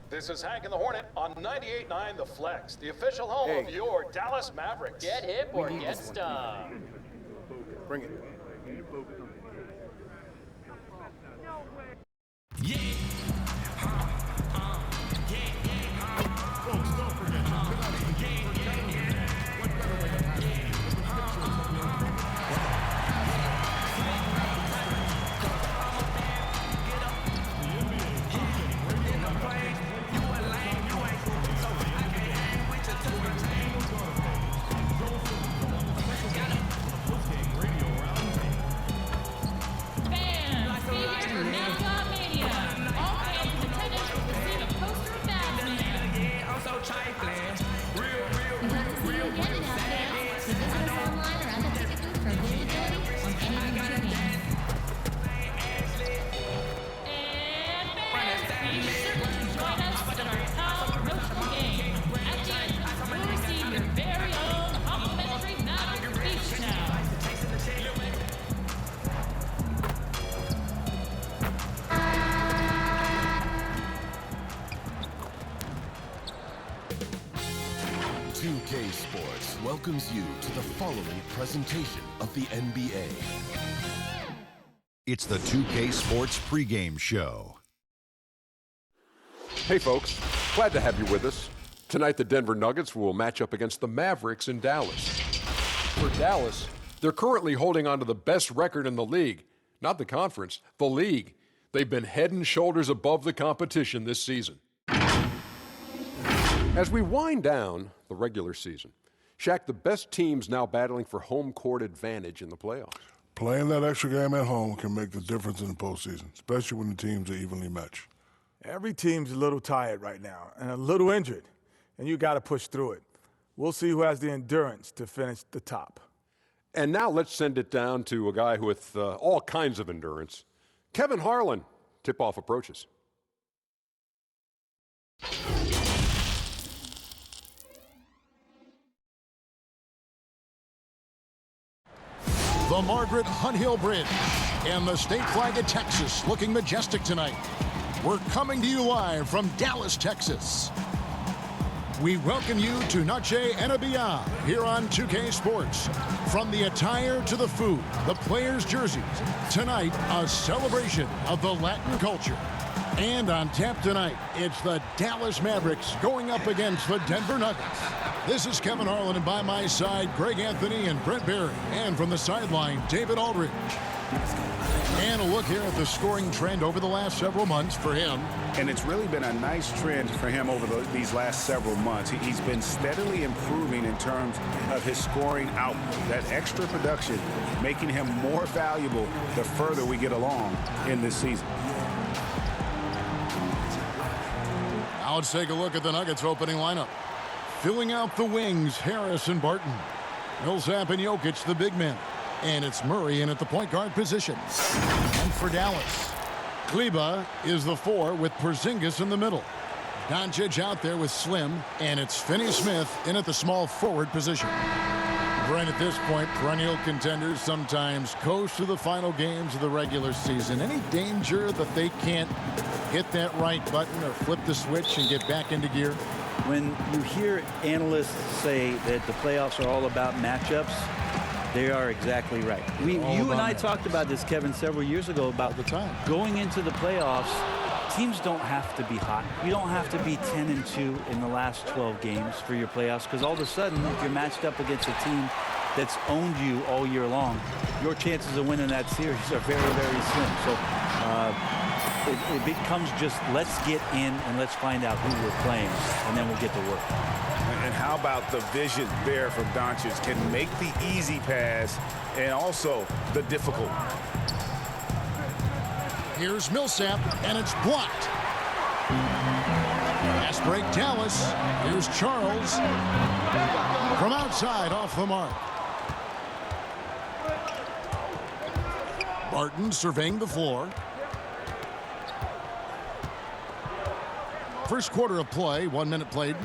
This is Hank and the Hornet on 98.9 The Flex, the official home of your Dallas Mavericks. Get hip or get stung. Bring it. Yeah. Folks, don't forget Sports welcomes you to the following presentation of the NBA. It's the 2K Sports pregame show. Hey folks, glad to have you with us. Tonight the Denver Nuggets will match up against the Mavericks in Dallas. For Dallas, they're currently holding on to the best record in the league. Not the conference, the league. They've been head and shoulders above the competition this season. As we wind down the regular season, Shaq, the best teams now battling for home court advantage in the playoffs. Playing that extra game at home can make the difference in the postseason, especially when the teams are evenly matched. Every team's a little tired right now and a little injured, and you got to push through it. We'll see who has the endurance to finish the top. And now let's send it down to a guy with all kinds of endurance. Kevin Harlan, tip-off approaches. The Margaret Hunt Hill Bridge and the state flag of Texas looking majestic tonight. We're coming to you live from Dallas, Texas. We welcome you to Noche and Beyond here on 2K Sports. From the attire to the food, the players' jerseys, tonight a celebration of the Latin culture. And on tap tonight, it's the Dallas Mavericks going up against the Denver Nuggets. This is Kevin Harlan, and by my side, Greg Anthony and Brent Barry. And from the sideline, David Aldridge. And a look here at the scoring trend over the last several months for him. And it's really been a nice trend for him over these last several months. He's been steadily improving in terms of his scoring output. That extra production making him more valuable the further we get along in this season. Now let's take a look at the Nuggets opening lineup. Filling out the wings, Harris and Barton. Millsap and Jokić, the big men. And it's Murray in at the point guard position. And for Dallas, Kleba is the 4 with Porzingis in the middle. Doncic out there with Slim, and it's Finney-Smith in at the small forward position. Right at this point, perennial contenders sometimes coast to the final games of the regular season. Any danger that they can't hit that right button or flip the switch and get back into gear? When you hear analysts say that the playoffs are all about matchups, they are exactly right. You and I talked about this, Kevin, several years ago about the time going into the playoffs. Teams don't have to be hot. You don't have to be 10-2 in the last 12 games for your playoffs, because all of a sudden, if you're matched up against a team that's owned you all year long, your chances of winning that series are very, very slim. So it becomes just let's get in and let's find out who we're playing, and then we'll get to work. And how about the vision there from Doncic? Can make the easy pass and also the difficult. Here's Millsap, and it's blocked. Fast break, Dallas. Here's Charles. From outside, off the mark. Barton surveying the floor. First quarter of play, 1 minute played.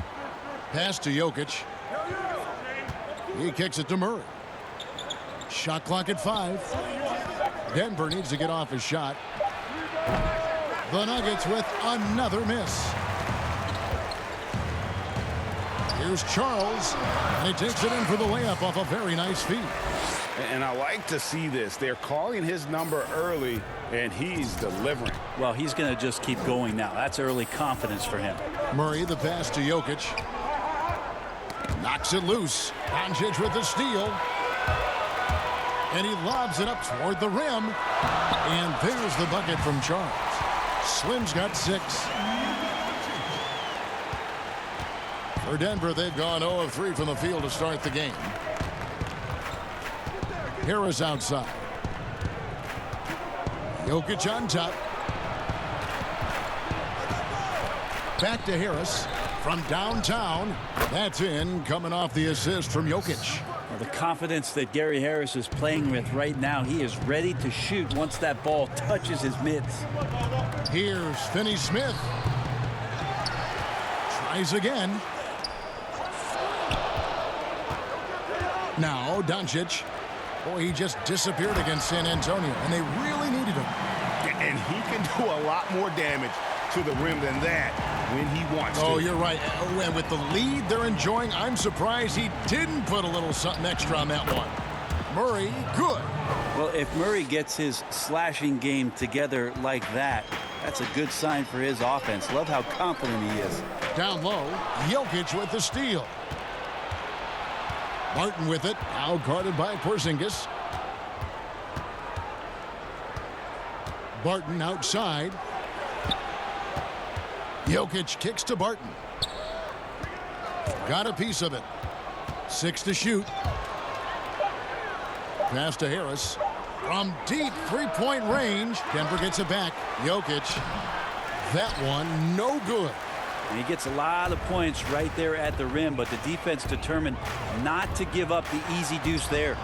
Pass to Jokić. He kicks it to Murray. Shot clock at 5. Denver needs to get off his shot. The Nuggets with another miss. Here's Charles, and he takes it in for the layup off a very nice feed. And I like to see this. They're calling his number early, and he's delivering. Well, he's going to just keep going now. That's early confidence for him. Murray, the pass to Jokić. Knocks it loose. Doncic with the steal. And he lobs it up toward the rim. And there's the bucket from Charles. Slim's got 6. For Denver, they've gone 0 of 3 from the field to start the game. Harris outside. Jokić on top. Back to Harris from downtown. That's in, coming off the assist from Jokić. Well, the confidence that Gary Harris is playing with right now, he is ready to shoot once that ball touches his mitts. Here's Finney-Smith. Tries again. Now Doncic. Boy, he just disappeared against San Antonio, and they really needed him. And he can do a lot more damage to the rim than that when he wants to. Oh, you're right. And with the lead they're enjoying, I'm surprised he didn't put a little something extra on that one. Murray, good. Well, if Murray gets his slashing game together like that, that's a good sign for his offense. Love how confident he is. Down low, Jokić with the steal. Martin with it, now guarded by Porzingis. Barton outside. Jokić kicks to Barton. Got a piece of it. 6 to shoot. Pass to Harris. From deep three-point range. Denver gets it back. Jokić. That one no good. And he gets a lot of points right there at the rim, but the defense determined not to give up the easy deuce there.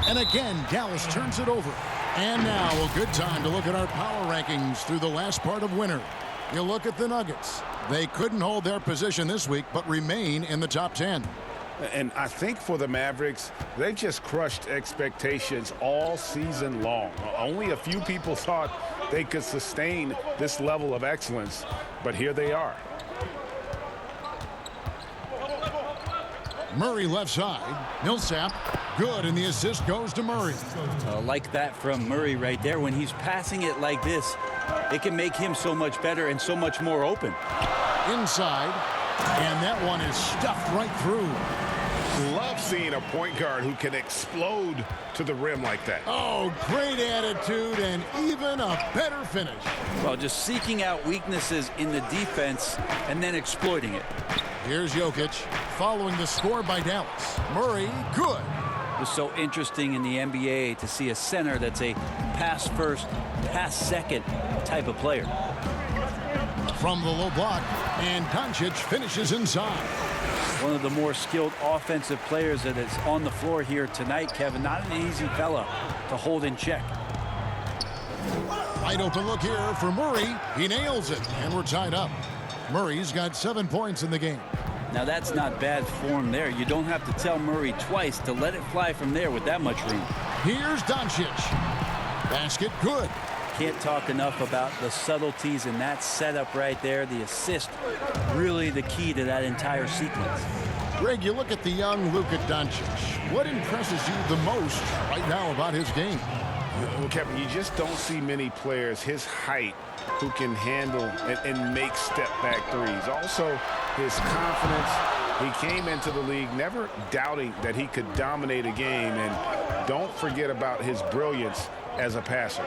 And again, Dallas turns it over. And now a good time to look at our power rankings through the last part of winter. You look at the Nuggets. They couldn't hold their position this week, but remain in the top 10. And I think for the Mavericks, they've just crushed expectations all season long. Only a few people thought they could sustain this level of excellence, but here they are. Murray left side. Millsap, good, and the assist goes to Murray. Like that from Murray right there. When he's passing it like this, it can make him so much better and so much more open. Inside, and that one is stuffed right through. Love seeing a point guard who can explode to the rim like that. Oh, great attitude and even a better finish. Well, just seeking out weaknesses in the defense and then exploiting it. Here's Jokić following the score by Dallas. Murray, good. It's so interesting in the NBA to see a center that's a pass first, pass second type of player. From the low block, and Doncic finishes inside. One of the more skilled offensive players that is on the floor here tonight, Kevin. Not an easy fella to hold in check. Wide open look here for Murray. He nails it, and we're tied up. Murray's got 7 points in the game. Now that's not bad form there. You don't have to tell Murray twice to let it fly from there with that much room. Here's Doncic. Basket good. Can't talk enough about the subtleties in that setup right there. The assist, really the key to that entire sequence. Greg, you look at the young Luka Doncic. What impresses you the most right now about his game? Well, Kevin, you just don't see many players his height who can handle and make step-back threes. Also, his confidence. He came into the league never doubting that he could dominate a game. And don't forget about his brilliance as a passer.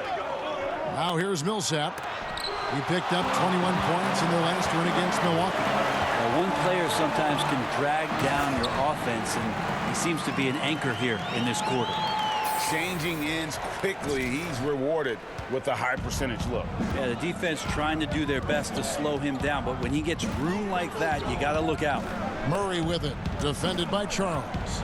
Now here's Millsap. He picked up 21 points in their last win against Milwaukee. Well, one player sometimes can drag down your offense, and he seems to be an anchor here in this quarter. Changing ends quickly. He's rewarded with a high percentage look. Yeah, the defense trying to do their best to slow him down, but when he gets room like that, you got to look out. Murray with it, defended by Charles.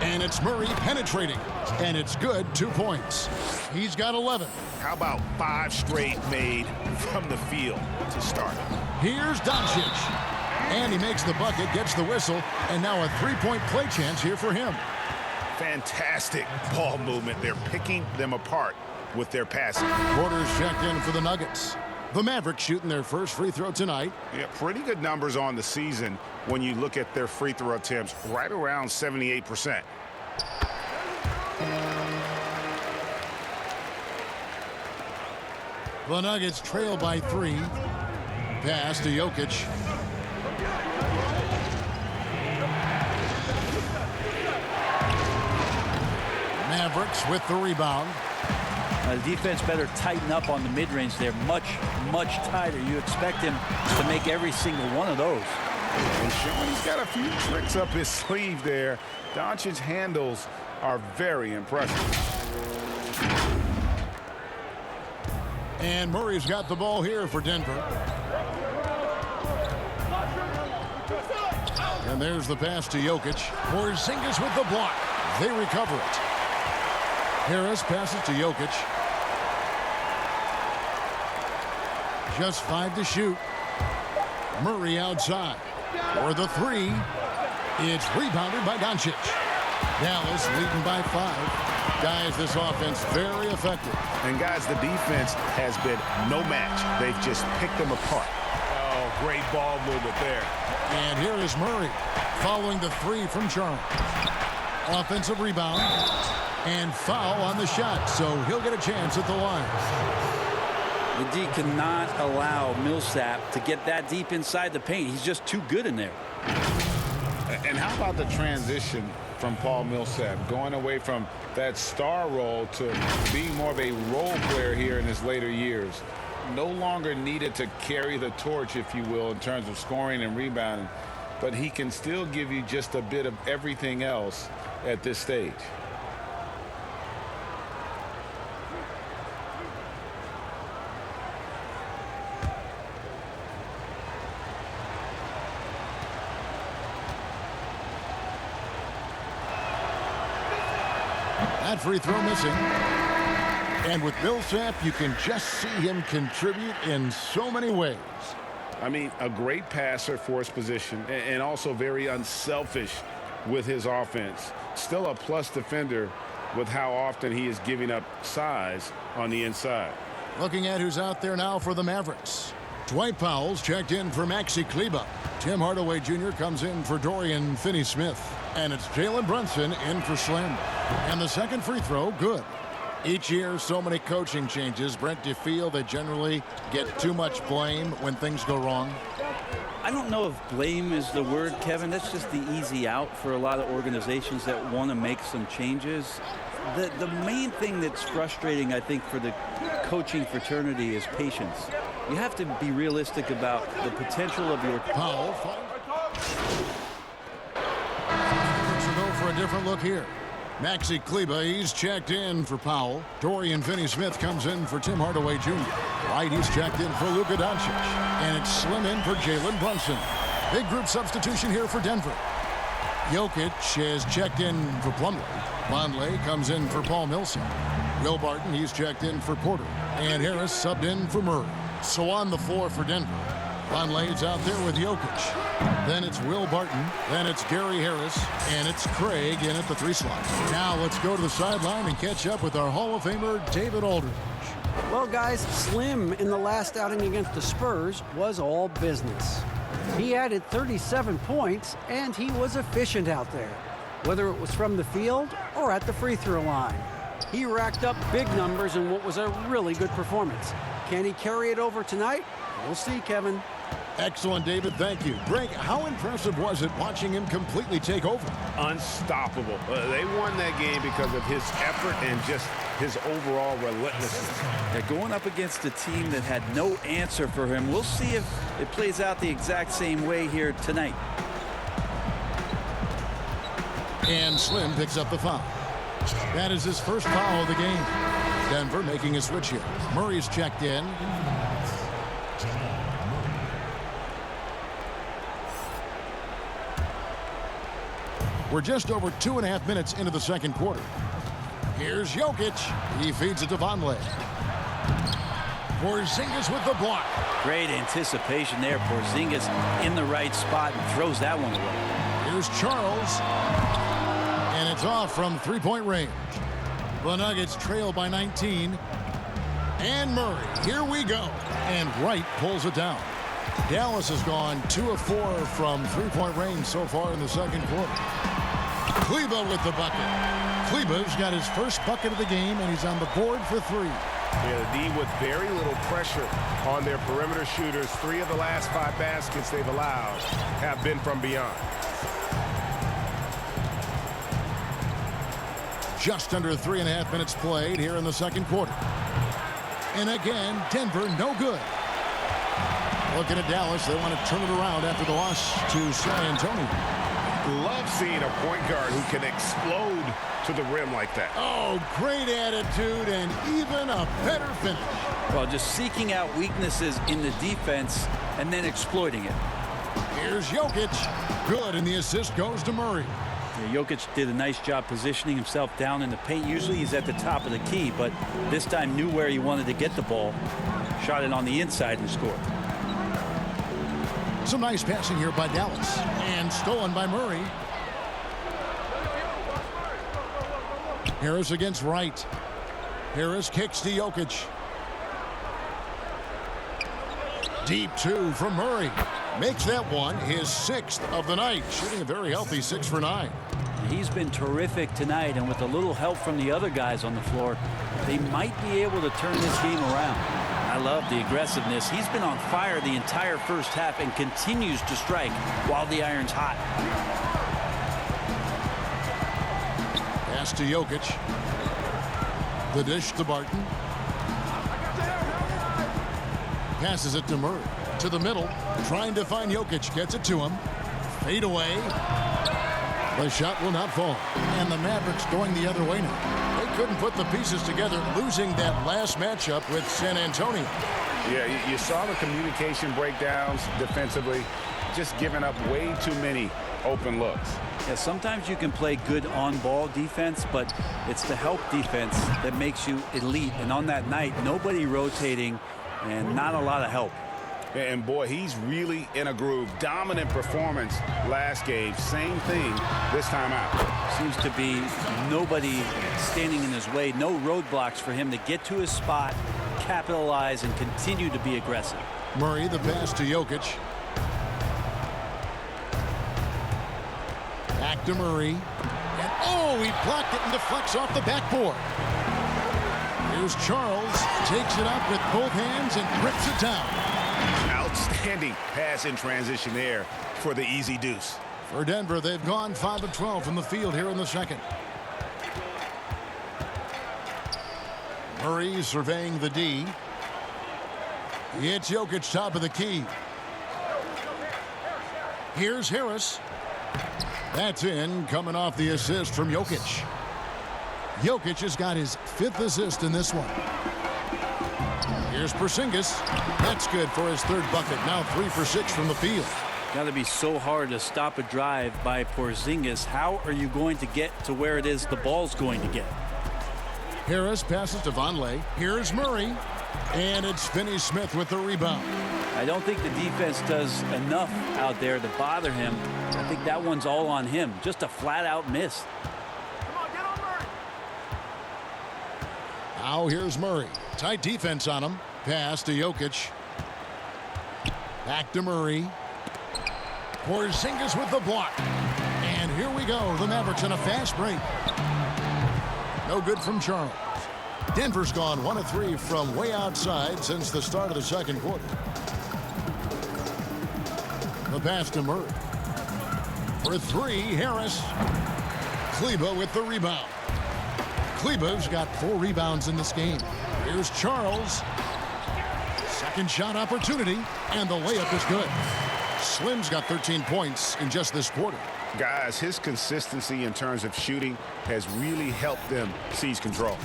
And it's Murray penetrating, and it's good, 2 points. He's got 11. How about 5 straight made from the field to start? Here's Doncic. And he makes the bucket, gets the whistle, and now a 3-point play chance here for him. Fantastic ball movement. They're picking them apart with their passing. Quarters checked in for the Nuggets. The Mavericks shooting their first free throw tonight. Yeah, pretty good numbers on the season when you look at their free throw attempts, right around 78%. The Nuggets trail by 3. Pass to Jokić. Mavericks with the rebound. The defense better tighten up on the mid-range. They're much, much tighter. You expect him to make every single one of those. And showing he's got a few tricks up his sleeve there. Doncic's handles are very impressive. And Murray's got the ball here for Denver. And there's the pass to Jokić. Porzingis with the block. They recover it. Harris passes to Jokić. Just 5 to shoot. Murray outside. For the 3. It's rebounded by Doncic. Dallas leading by 5. Guys, this offense very effective. And guys, the defense has been no match. They've just picked them apart. Oh, great ball movement there. And here is Murray following the 3 from Charles. Offensive rebound and foul on the shot, so he'll get a chance at the line. The D cannot allow Millsap to get that deep inside the paint. He's just too good in there. And how about the transition from Paul Millsap, going away from that star role to being more of a role player here in his later years? No longer needed to carry the torch, if you will, in terms of scoring and rebounding, but he can still give you just a bit of everything else at this stage. That free throw missing. And with Millsap, you can just see him contribute in so many ways. I mean, a great passer for his position and also very unselfish with his offense. Still a plus defender with how often he is giving up size on the inside. Looking at who's out there now for the Mavericks. Dwight Powell's checked in for Maxi Kleber. Tim Hardaway Jr. comes in for Dorian Finney-Smith. And it's Jalen Brunson in for Slim. And the second free throw, good. Each year, so many coaching changes. Brent, do you feel they generally get too much blame when things go wrong? I don't know if blame is the word, Kevin. That's just the easy out for a lot of organizations that want to make some changes. The main thing that's frustrating, I think, for the coaching fraternity is patience. You have to be realistic about the potential of your... Powell. Let's go for a different look here. Maxi Kleber, he's checked in for Powell. Dorian Finney-Smith comes in for Tim Hardaway Jr. Right, he's checked in for Luka Doncic. And it's Slim in for Jalen Brunson. Big group substitution here for Denver. Jokić has checked in for Plumlee. Vonleh comes in for Paul Millsap. Will Barton, he's checked in for Porter. And Harris subbed in for Murray. So on the floor for Denver. Vonleh's out there with Jokić. Then it's Will Barton. Then it's Gary Harris. And it's Craig in at the 3 slot. Now let's go to the sideline and catch up with our Hall of Famer, David Aldridge. Well, guys, Slim in the last outing against the Spurs was all business. He added 37 points, and he was efficient out there, whether it was from the field or at the free throw line. He racked up big numbers in what was a really good performance. Can he carry it over tonight? We'll see, Kevin. Excellent, David. Thank you. Greg, how impressive was it watching him completely take over? Unstoppable. They won that game because of his effort and just his overall relentlessness. They're going up against a team that had no answer for him. We'll see if it plays out the exact same way here tonight. And Slim picks up the foul. That is his first foul of the game. Denver making a switch here. Murray's checked in. We're just over 2.5 minutes into the second quarter. Here's Jokić. He feeds it to Vonleh. Porzingis with the block. Great anticipation there. Porzingis in the right spot and throws that one away. Here's Charles. And it's off from 3-point range. The Nuggets trail by 19. And Murray, here we go. And Wright pulls it down. Dallas has gone 2 of 4 from three-point range so far in the second quarter. Kleber with the bucket. Kleber's got his first bucket of the game, and he's on the board for 3. Yeah, the D with very little pressure on their perimeter shooters. 3 of the last 5 baskets they've allowed have been from beyond. Just under 3.5 minutes played here in the second quarter. And again, Denver no good. Looking at Dallas, they want to turn it around after the loss to San Antonio. Love seeing a point guard who can explode to the rim like that. Oh, great attitude and even a better finish. Well, just seeking out weaknesses in the defense and then exploiting it. Here's Jokić. Good, and the assist goes to Murray. Yeah, Jokić did a nice job positioning himself down in the paint. Usually he's at the top of the key, but this time knew where he wanted to get the ball. Shot it on the inside and scored. Some nice passing here by Dallas. And stolen by Murray. Harris against Wright. Harris kicks to Jokić. Deep 2 from Murray. Makes that one his 6th of the night. Shooting a very healthy 6 for 9. He's been terrific tonight, and with a little help from the other guys on the floor, they might be able to turn this game around. I love the aggressiveness. He's been on fire the entire first half and continues to strike while the iron's hot. Pass to Jokić. The dish to Barton. Passes it to Murray. To the middle. Trying to find Jokić. Gets it to him. Fade away. The shot will not fall. And the Mavericks going the other way now. They couldn't put the pieces together, losing that last matchup with San Antonio. Yeah, you saw the communication breakdowns defensively, just giving up way too many open looks. Yeah, sometimes you can play good on-ball defense, but it's the help defense that makes you elite. And on that night, nobody rotating and not a lot of help. And boy, he's really in a groove. Dominant performance last game. Same thing this time out. Seems to be nobody standing in his way. No roadblocks for him to get to his spot, capitalize, and continue to be aggressive. Murray, the pass to Jokić. Back to Murray. And oh, he blocked it and deflects off the backboard. Here's Charles. Takes it up with both hands and rips it down. Outstanding pass in transition there for the easy deuce. For Denver, they've gone 5 of 12 from the field here in the second. Murray surveying the D. It's Jokić top of the key. Here's Harris. That's in, coming off the assist from Jokić. Jokić has got his 5th assist in this one. Here's Porzingis. That's good for his 3rd bucket. Now 3 for 6 from the field. Got to be so hard to stop a drive by Porzingis. How are you going to get to where it is the ball's going to get? Harris passes to Vonleh. Here's Murray. And it's Finney-Smith with the rebound. I don't think the defense does enough out there to bother him. I think that one's all on him. Just a flat-out miss. Now here's Murray. Tight defense on him. Pass to Jokić. Back to Murray. Porzingis with the block. And here we go. The Mavericks in a fast break. No good from Charles. Denver's gone 1 of 3 from way outside since the start of the second quarter. The pass to Murray. For 3, Harris. Kleber with the rebound. Kleber's got 4 rebounds in this game. Here's Charles. Second shot opportunity, and the layup is good. Slim's got 13 points in just this quarter. Guys, his consistency in terms of shooting has really helped them seize control.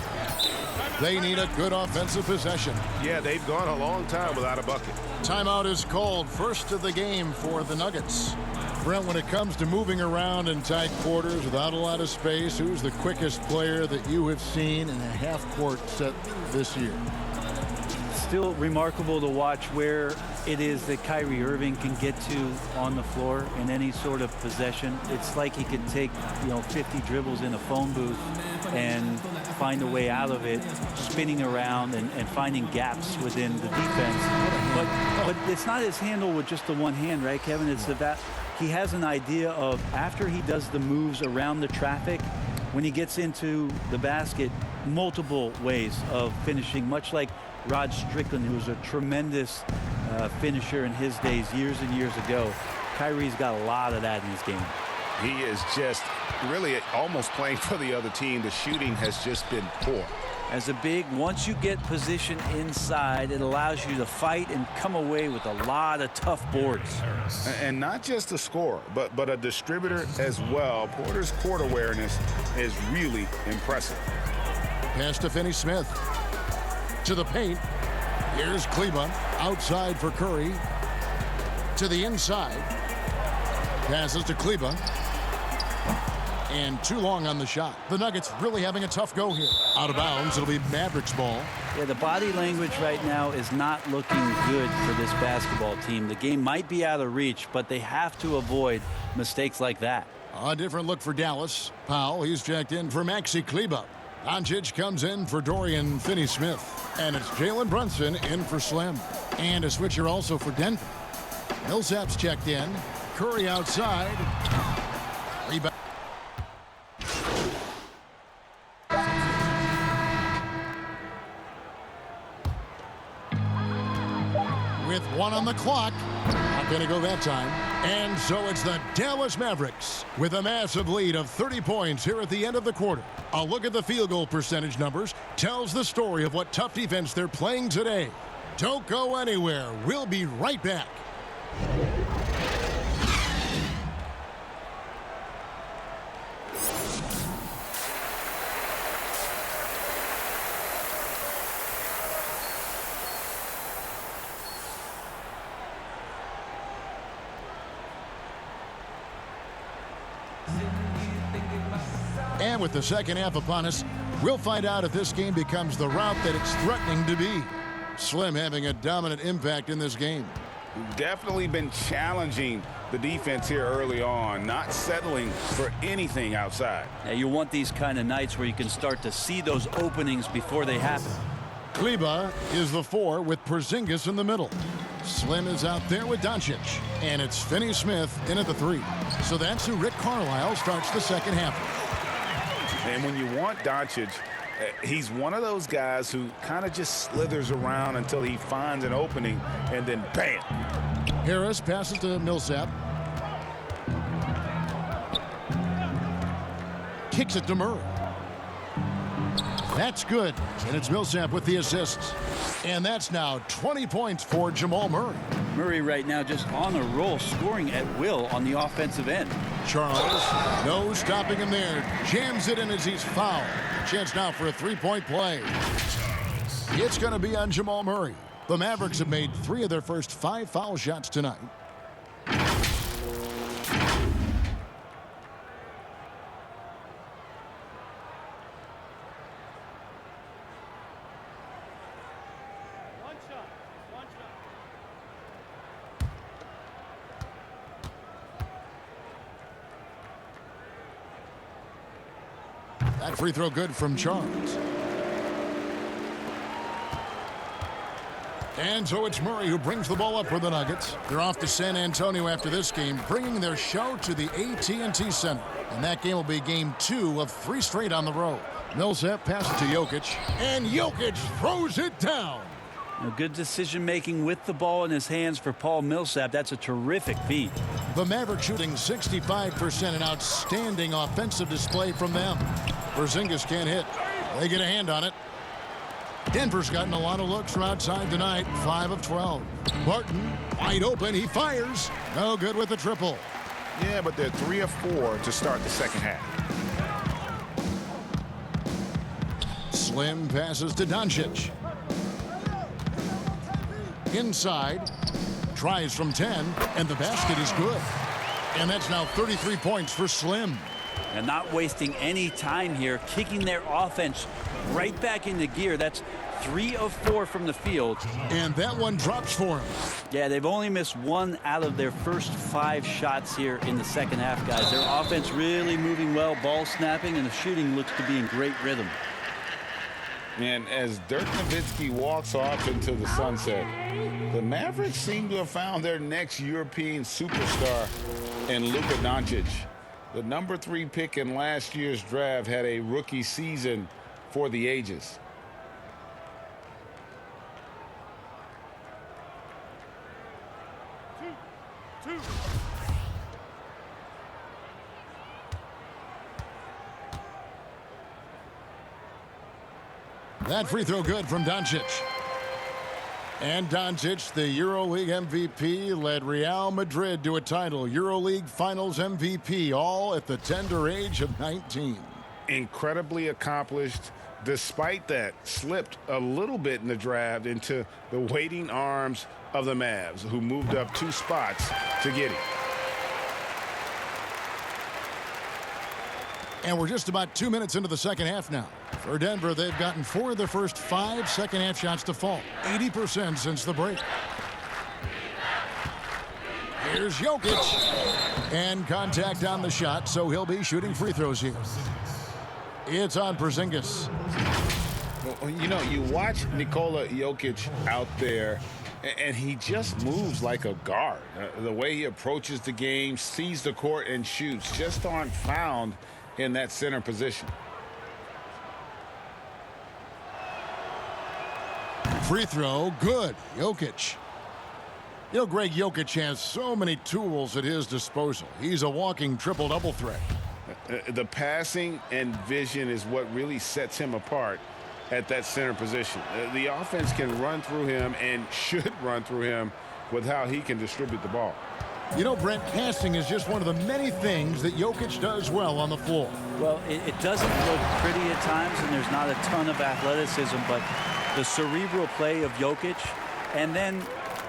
They need a good offensive possession. Yeah, they've gone a long time without a bucket. Timeout is called. First of the game for the Nuggets. Brent, when it comes to moving around in tight quarters without a lot of space, who's the quickest player that you have seen in a half-court set this year? still remarkable to watch where it is that Kyrie Irving can get to on the floor in any sort of possession. It's like he could take, 50 dribbles in a phone booth and find a way out of it, spinning around and finding gaps within the defense. But it's not his handle with just the one hand, right, Kevin? It's that he has an idea of, after he does the moves around the traffic, when he gets into the basket, multiple ways of finishing, much like Rod Strickland, who was a tremendous finisher in his days years and years ago. Kyrie's got a lot of that in his game. He is just really almost playing for the other team. The shooting has just been poor. As a big, once you get position inside, it allows you to fight and come away with a lot of tough boards. And not just a scorer, but a distributor as well. Porter's court awareness is really impressive. Pass to Finney-Smith. To the paint. Here's Kleba. Outside for Curry. To the inside. Passes to Kleba. And too long on the shot. The Nuggets really having a tough go here. Out of bounds. It'll be Mavericks ball. Yeah, the body language right now is not looking good for this basketball team. The game might be out of reach, but they have to avoid mistakes like that. A different look for Dallas. Powell, he's checked in for Maxi Kleba. Doncic comes in for Dorian Finney-Smith. And it's Jalen Brunson in for Slim. And a switcher also for Denver. Millsap's checked in. Curry outside. Rebound. With one on the clock. Not going to go that time. And so it's the Dallas Mavericks with a massive lead of 30 points here at the end of the quarter. A look at the field goal percentage numbers tells the story of what tough defense they're playing today. Don't go anywhere. We'll be right back. And with the second half upon us, we'll find out if this game becomes the route that it's threatening to be. Slim having a dominant impact in this game. Definitely been challenging the defense here early on, not settling for anything outside. Yeah, you want these kind of nights where you can start to see those openings before they happen. Kleba is the 4 with Porzingis in the middle. Slim is out there with Doncic. And it's Finney-Smith in at the 3. So that's who Rick Carlisle starts the second half. And when you want Doncic, he's one of those guys who kind of just slithers around until he finds an opening, and then bam. Harris passes to Millsap. Kicks it to Murray. That's good. And it's Millsap with the assists. And that's now 20 points for Jamal Murray. Murray right now just on a roll, scoring at will on the offensive end. Charles, no stopping him there. Jams it in as he's fouled. Chance now for a three-point play. It's going to be on Jamal Murray. The Mavericks have made 3 of their first 5 foul shots tonight. That free throw good from Charles. And so it's Murray who brings the ball up for the Nuggets. They're off to San Antonio after this game, bringing their show to the AT&T Center. And that game will be game 2 of 3 straight on the road. Millsap passes to Jokić, and Jokić throws it down. A good decision-making with the ball in his hands for Paul Millsap. That's a terrific feat. The Mavericks shooting 65%, an outstanding offensive display from them. Porzingis can't hit. They get a hand on it. Denver's gotten a lot of looks from outside tonight, 5 of 12. Barton, wide open, he fires. No good with the triple. Yeah, but they're 3 of 4 to start the second half. Slim passes to Doncic. Inside, tries from 10, and the basket is good. And that's now 33 points for Slim. And not wasting any time here, kicking their offense right back into gear. That's 3 of 4 from the field. And that one drops for him. Yeah, they've only missed 1 out of their first 5 shots here in the second half, guys. Their offense really moving well, ball snapping, and the shooting looks to be in great rhythm. And as Dirk Nowitzki walks off into the sunset, the Mavericks seem to have found their next European superstar in Luka Jokić. The number 3 pick in last year's draft had a rookie season for the ages. That free throw good from Doncic. And Doncic, the EuroLeague MVP, led Real Madrid to a title. EuroLeague Finals MVP, all at the tender age of 19. Incredibly accomplished. Despite that, slipped a little bit in the draft into the waiting arms of the Mavs, who moved up 2 spots to get him. And we're just about 2 minutes into the second half now. For Denver, they've gotten 4 of their first 5 second half shots to fall. 80% since the break. Here's Jokić. And contact on the shot, so he'll be shooting free throws here. It's on Porzingis. Well, you know, you watch Nikola Jokić out there, and he just moves like a guard. The way he approaches the game, sees the court, and shoots just aren't found in that center position. Free throw, good. Jokić. You know, Greg, Jokić has so many tools at his disposal. He's a walking triple-double threat. The passing and vision is what really sets him apart at that center position. The offense can run through him and should run through him with how he can distribute the ball. You know, Brent, passing is just one of the many things that Jokić does well on the floor. Well, it doesn't look pretty at times, and there's not a ton of athleticism, but the cerebral play of Jokić, and then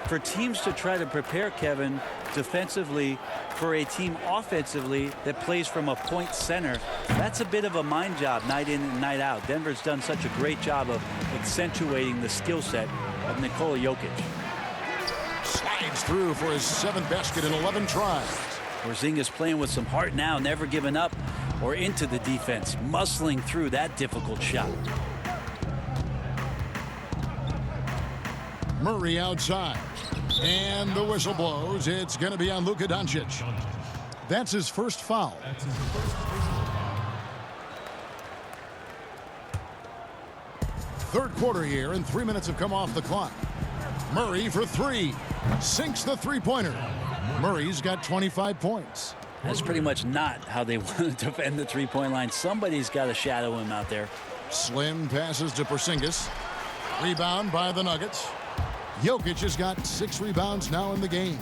for teams to try to prepare Kevin defensively for a team offensively that plays from a point center, that's a bit of a mind job night in and night out. Denver's done such a great job of accentuating the skill set of Nikola Jokić. Slides through for his 7th basket in 11 tries. Porzingis playing with some heart now, never giving up or into the defense, muscling through that difficult shot. Murray outside. And the whistle blows. It's going to be on Luka Doncic. That's his first foul. Third quarter here, and 3 minutes have come off the clock. Murray for 3. Sinks the three-pointer. Murray's got 25 points. That's pretty much not how they want to defend the three-point line. Somebody's got to shadow him out there. Slim passes to Porzingis. Rebound by the Nuggets. Jokić has got 6 rebounds now in the game.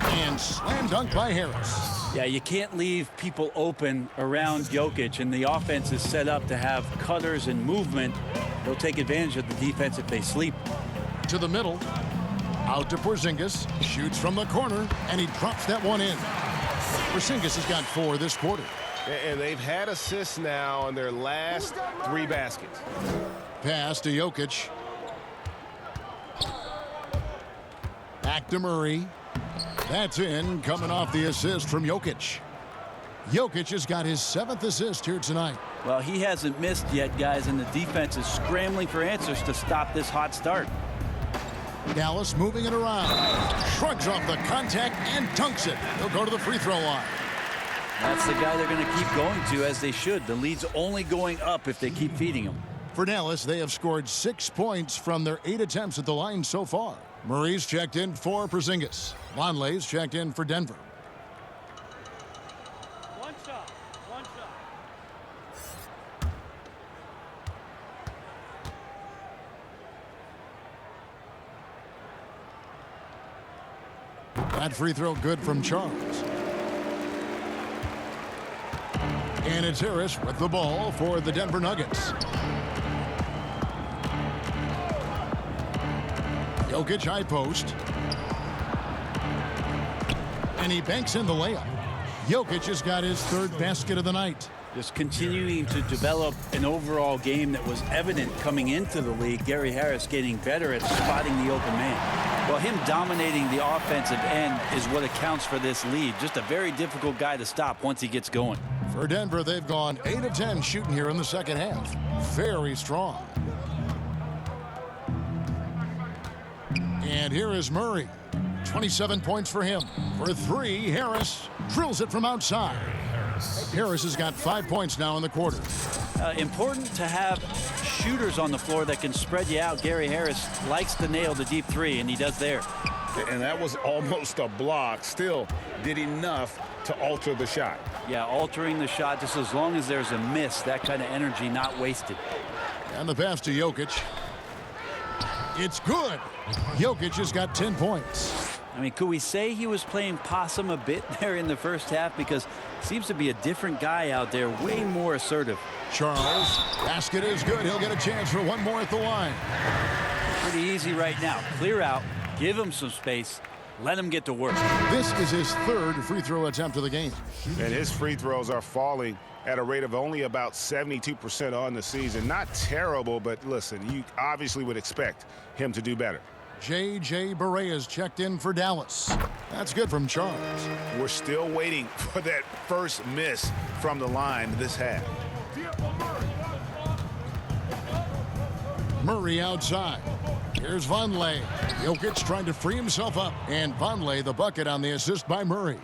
And slam dunk by Harris. Yeah, you can't leave people open around Jokić, and the offense is set up to have cutters and movement. They'll take advantage of the defense if they sleep. To the middle. Out to Porzingis. Shoots from the corner, and he drops that one in. Porzingis has got 4 this quarter. And they've had assists now on their last 3 baskets. Pass to Jokić. Back to Murray. That's in, coming off the assist from Jokić. Jokić has got his 7th assist here tonight. Well, he hasn't missed yet, guys, and the defense is scrambling for answers to stop this hot start. Dallas moving it around. Shrugs off the contact and dunks it. He'll go to the free throw line. That's the guy they're going to keep going to, as they should. The lead's only going up if they keep feeding him. For Dallas, they have scored 6 points from their 8 attempts at the line so far. Murray's checked in for Porzingis. Vonleh's checked in for Denver. One shot. That free throw good from Charles. And it's Harris with the ball for the Denver Nuggets. Jokić high post. And he banks in the layup. Jokić has got his 3rd basket of the night. Just continuing to develop an overall game that was evident coming into the league. Gary Harris getting better at spotting the open man. Well, him dominating the offensive end is what accounts for this lead. Just a very difficult guy to stop once he gets going. For Denver, they've gone 8 of 10 shooting here in the second half. Very strong. And here is Murray. 27 points for him. For 3, Harris drills it from outside. Harris has got 5 points now in the quarter. Important to have shooters on the floor that can spread you out. Gary Harris likes to nail the deep 3, and he does there. And that was almost a block. Still did enough to alter the shot. Yeah, altering the shot just as long as there's a miss. That kind of energy not wasted. And the pass to Jokić. It's good. Jokić has got 10 points. I mean, could we say he was playing possum a bit there in the first half? Because seems to be a different guy out there, way more assertive. Charles, basket is good. He'll get a chance for one more at the line. Pretty easy right now. Clear out, give him some space, let him get to work. This is his 3rd free throw attempt of the game. And his free throws are falling at a rate of only about 72% on the season. Not terrible, but listen, you obviously would expect him to do better. J.J. Barea checked in for Dallas. That's good from Charles. We're still waiting for that first miss from the line this half. Murray outside. Here's Vonleh. Jokić trying to free himself up. And Vonleh the bucket on the assist by Murray.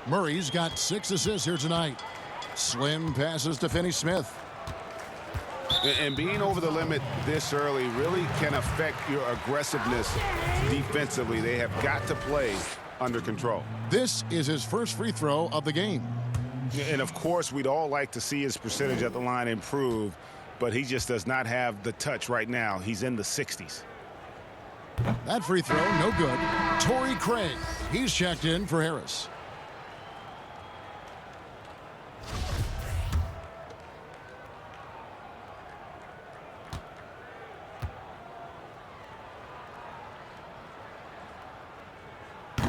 Murray's got 6 assists here tonight. Slim passes to Finney-Smith. And being over the limit this early really can affect your aggressiveness defensively. They have got to play under control. This is his first free throw of the game. And of course, we'd all like to see his percentage at the line improve, but he just does not have the touch right now. He's in the 60s. That free throw, no good. Torrey Craig, he's checked in for Harris.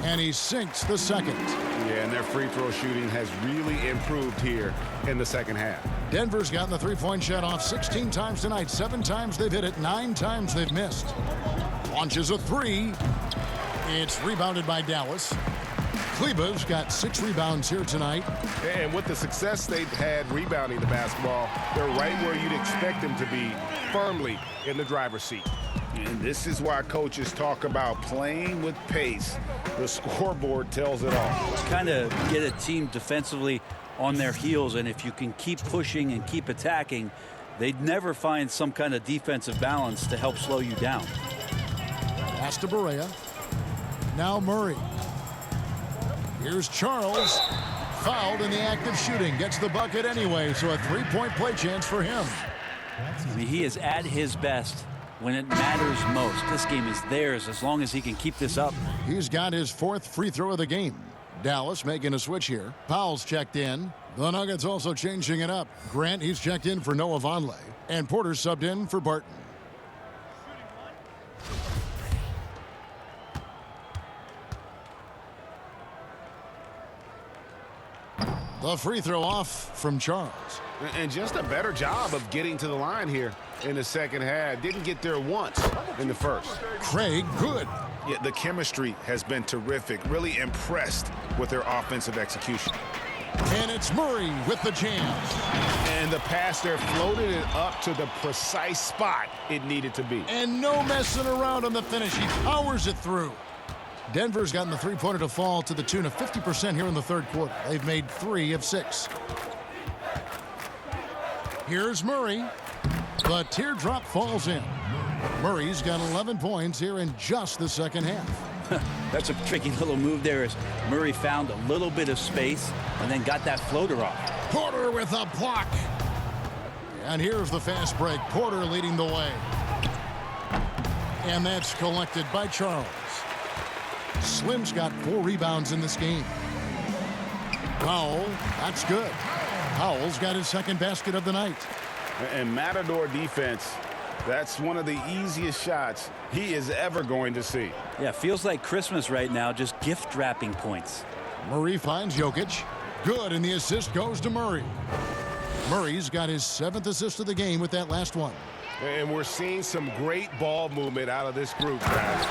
And he sinks the second. Yeah, and their free throw shooting has really improved here in the second half. Denver's gotten the three-point shot off 16 times tonight. 7 times they've hit it, 9 times they've missed. Launches a 3. It's rebounded by Dallas. Kleba's got 6 rebounds here tonight. And with the success they've had rebounding the basketball, they're right where you'd expect them to be, firmly in the driver's seat. And this is why coaches talk about playing with pace. The scoreboard tells it all. Kind of get a team defensively on their heels, and if you can keep pushing and keep attacking, they'd never find some kind of defensive balance to help slow you down. Pass to Barea. Now Murray. Here's Charles. Fouled in the act of shooting. Gets the bucket anyway, so a 3-point play chance for him. I mean, he is at his best when it matters most. This game is theirs as long as he can keep this up. He's got his 4th free throw of the game. Dallas making a switch here. Powell's checked in. The Nuggets also changing it up. Grant, he's checked in for Noah Vonleh. And Porter subbed in for Barton. The free throw off from Charles. And just a better job of getting to the line here in the second half. Didn't get there once in the first. Craig, good. Yeah, the chemistry has been terrific. Really impressed with their offensive execution. And it's Murray with the jam. And the pass there floated it up to the precise spot it needed to be. And no messing around on the finish. He powers it through. Denver's gotten the three-pointer to fall to the tune of 50% here in the third quarter. They've made 3 of 6. Here's Murray. The teardrop falls in. Murray's got 11 points here in just the second half. That's a tricky little move there as Murray found a little bit of space and then got that floater off. Porter with a block. And here's the fast break. Porter leading the way. And that's collected by Charles. Slim's got 4 rebounds in this game. Powell, that's good. Powell's got his 2nd basket of the night. And Matador defense, that's one of the easiest shots he is ever going to see. Yeah, feels like Christmas right now, just gift wrapping points. Murray finds Jokić. Good, and the assist goes to Murray. Murray's got his 7th assist of the game with that last one. And we're seeing some great ball movement out of this group, guys.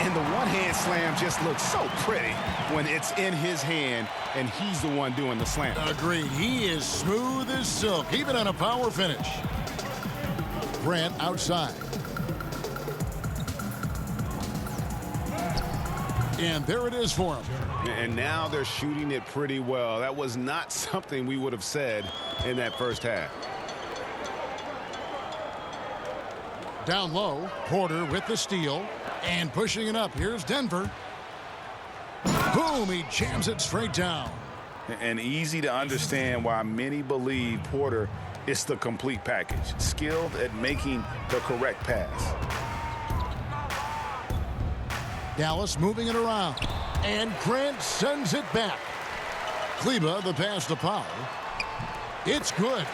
And the one-hand slam just looks so pretty when it's in his hand and he's the one doing the slam. Agreed. He is smooth as silk, even on a power finish. Grant outside. And there it is for him. And now they're shooting it pretty well. That was not something we would have said in that first half. Down low, Porter with the steal. And pushing it up, here's Denver. Boom, he jams it straight down. And easy to understand why many believe Porter is the complete package. Skilled at making the correct pass. Dallas moving it around. And Grant sends it back. Kleba, the pass to Powell. It's good.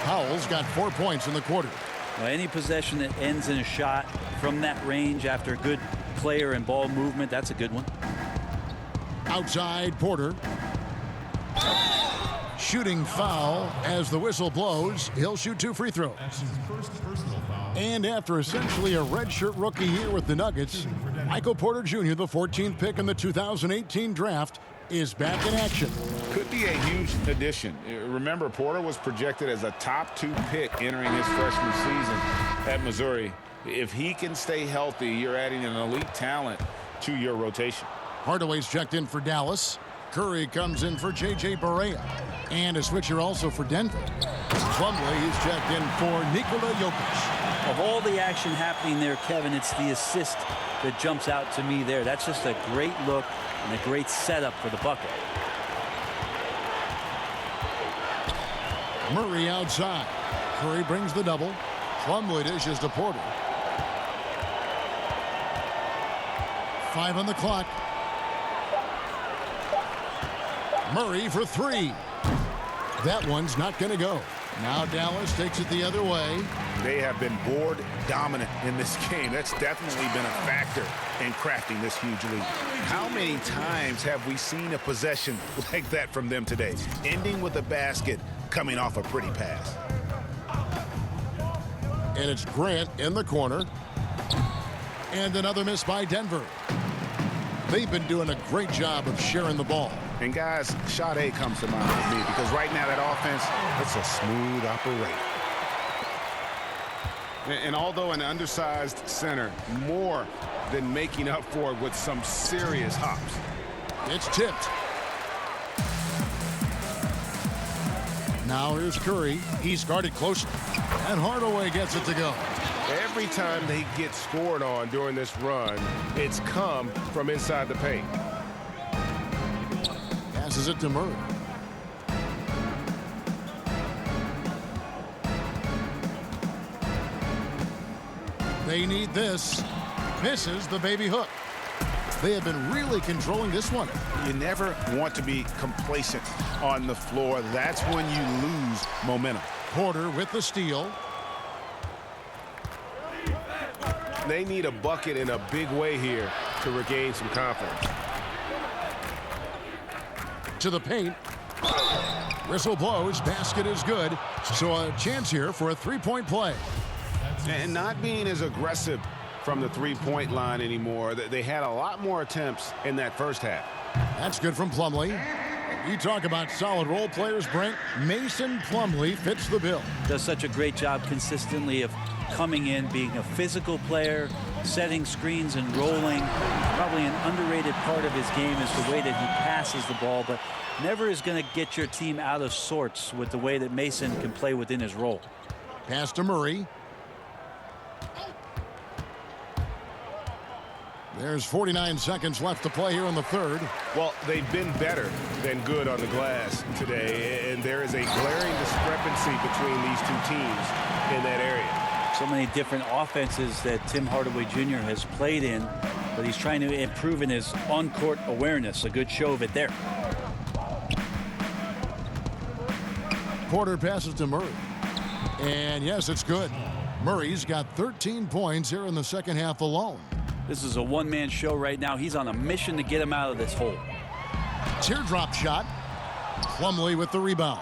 Powell's got 4 points in the quarter. Well, any possession that ends in a shot from that range after good player and ball movement, that's a good one. Outside, Porter. Shooting foul as the whistle blows. He'll shoot 2 free throws. And after essentially a redshirt rookie year with the Nuggets, Michael Porter Jr., the 14th pick in the 2018 draft, is back in action. Could be a huge addition. Remember, Porter was projected as a top 2 pick entering his freshman season at Missouri. If he can stay healthy, you're adding an elite talent to your rotation. Hardaway's checked in for Dallas. Curry comes in for J.J. Barea. And a switcher also for Denver. Plumlee is checked in for Nikola Jokić. Of all the action happening there, Kevin, it's the assist that jumps out to me there. That's just a great look and a great setup for the bucket. Murray outside. Curry brings the double. Plumlee dishes to Porter. 5 on the clock. Murray for 3. That one's not going to go. Now Dallas takes it the other way. They have been board dominant in this game. That's definitely been a factor in crafting this huge lead. How many times have we seen a possession like that from them today? Ending with a basket, coming off a pretty pass. And it's Grant in the corner. And another miss by Denver. They've been doing a great job of sharing the ball. And guys, Sade comes to mind with me because right now that offense, it's a smooth operation. And although an undersized center, more than making up for it with some serious hops. It's tipped. Now here's Curry. He's guarded closely. And Hardaway gets it to go. Every time they get scored on during this run, it's come from inside the paint. Passes it to Murray. They need this. Misses the baby hook. They have been really controlling this one. You never want to be complacent on the floor. That's when you lose momentum. Porter with the steal. They need a bucket in a big way here to regain some confidence. To the paint. Whistle blows. Basket is good. So a chance here for a three-point play. And not being as aggressive from the three-point line anymore. They had a lot more attempts in that first half. That's good from Plumlee. You talk about solid role players, Brent. Mason Plumlee fits the bill. Does such a great job consistently of coming in, being a physical player, setting screens and rolling. Probably an underrated part of his game is the way that he passes the ball, but never is going to get your team out of sorts with the way that Mason can play within his role. Pass to Murray. There's 49 seconds left to play here in the third. Well, they've been better than good on the glass today, and there is a glaring discrepancy between these two teams in that area. So many different offenses that Tim Hardaway Jr. has played in, but he's trying to improve in his on-court awareness. A good show of it there. Porter passes to Murray. And yes, it's good. Murray's got 13 points here in the second half alone. This is a one-man show right now. He's on a mission to get him out of this hole. Teardrop shot. Plumlee with the rebound.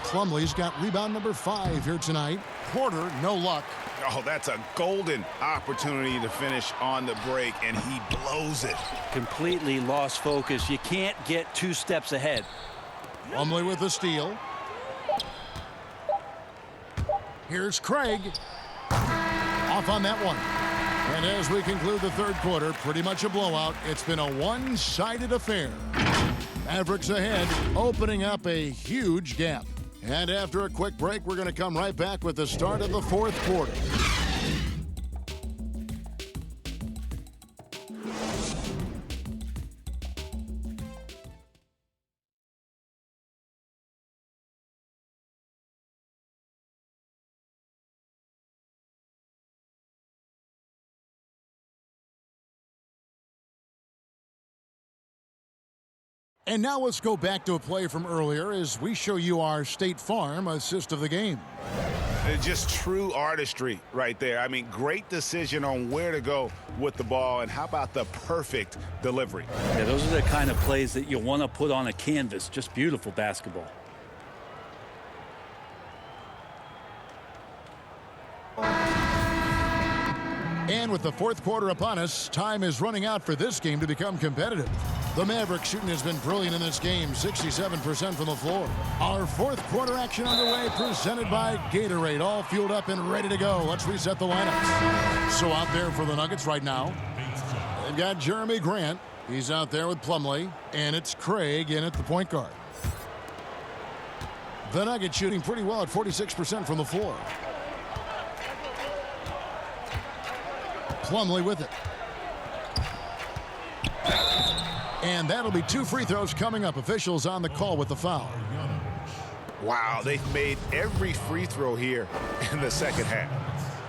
Plumlee's got rebound number 5 here tonight. Porter, no luck. Oh, that's a golden opportunity to finish on the break, and he blows it. Completely lost focus. You can't get 2 steps ahead. Plumlee with the steal. Here's Craig. Off on that one. And as we conclude the third quarter, pretty much a blowout. It's been a one-sided affair. Mavericks ahead, opening up a huge gap. And after a quick break, we're going to come right back with the start of the fourth quarter. And now let's go back to a play from earlier as we show you our State Farm assist of the game. Just true artistry right there. I mean, great decision on where to go with the ball, and how about the perfect delivery? Yeah, those are the kind of plays that you want to put on a canvas. Just beautiful basketball. And with the fourth quarter upon us, time is running out for this game to become competitive. The Mavericks shooting has been brilliant in this game, 67% from the floor. Our fourth quarter action underway, presented by Gatorade, all fueled up and ready to go. Let's reset the lineups. So out there for the Nuggets right now, they've got Jeremy Grant. He's out there with Plumlee, and it's Craig in at the point guard. The Nuggets shooting pretty well at 46% from the floor. Plumlee with it. And that'll be 2 free throws coming up. Officials on the call with the foul. Wow, they've made every free throw here in the second half.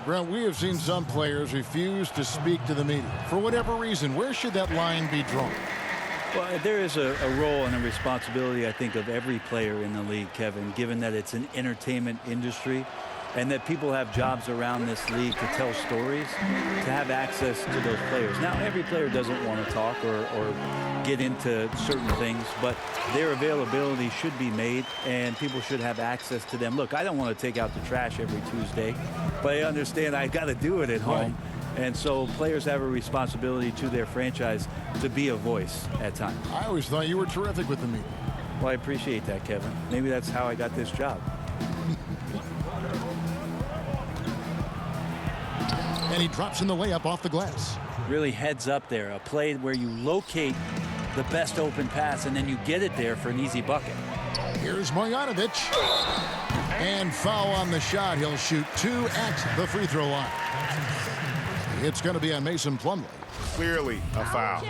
Brent, we have seen some players refuse to speak to the media. For whatever reason, where should that line be drawn? Well, there is a role and a responsibility, I think, of every player in the league, Kevin, given that it's an entertainment industry and that people have jobs around this league to tell stories, to have access to those players. Now, every player doesn't want to talk or get into certain things, but their availability should be made, and people should have access to them. Look, I don't want to take out the trash every Tuesday, but I understand I got to do it at home. And so players have a responsibility to their franchise to be a voice at times. I always thought you were terrific with the media. Well, I appreciate that, Kevin. Maybe that's how I got this job. And he drops in the layup off the glass. Really heads up there. A play where you locate the best open pass and then you get it there for an easy bucket. Here's Marjanovic. And foul on the shot. He'll shoot 2 at the free throw line. It's going to be on Mason Plumlee. Clearly a foul.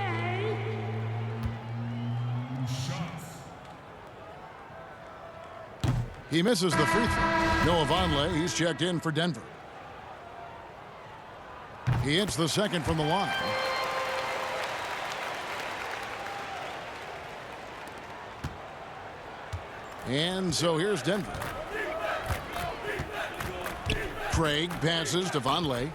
He misses the free throw. Noah Vonleh, he's checked in for Denver. He hits the second from the line. And so here's Denver. Craig passes to Vonleh.